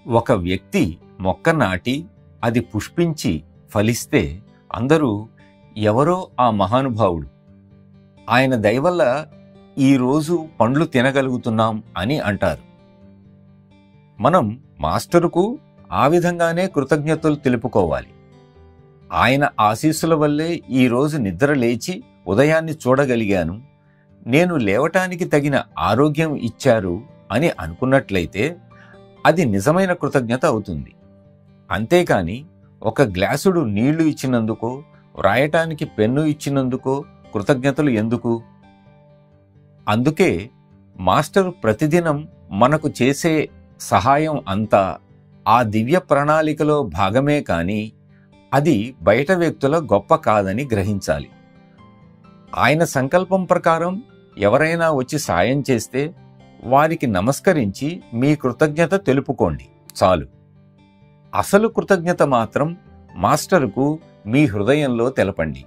ఒక వ్యక్తి మొక్క నాటి అది పుష్పించి ఫలిస్తే అందరూ ఎవరో ఆ మహానుభావుడు, ఆయన దయ వల్ల ఈరోజు పండ్లు తినగలుగుతున్నాం అని అంటారు. మనం మాస్టరుకు ఆ విధంగానే కృతజ్ఞతలు తెలుపుకోవాలి. ఆయన ఆశీస్సుల వల్లే ఈరోజు నిద్ర లేచి ఉదయాన్ని చూడగలిగాను, నేను లేవటానికి తగిన ఆరోగ్యం ఇచ్చారు అని అనుకున్నట్లయితే అది నిజమైన కృతజ్ఞత అవుతుంది. అంతేకాని ఒక గ్లాసుడు నీళ్లు ఇచ్చినందుకో, వ్రాయటానికి పెన్ను ఇచ్చినందుకో కృతజ్ఞతలు ఎందుకు? అందుకే మాస్టరు ప్రతిదినం మనకు చేసే సహాయం అంతా ఆ దివ్య ప్రణాళికలో భాగమే కాని అది బయట వ్యక్తుల గొప్ప కాదని గ్రహించాలి. ఆయన సంకల్పం ప్రకారం ఎవరైనా వచ్చి సాయం చేస్తే వారికి నమస్కరించి మీ కృతజ్ఞత తెలుపుకోండి చాలు. అసలు కృతజ్ఞత మాత్రం మాస్టరుకు మీ హృదయంలో తెలపండి.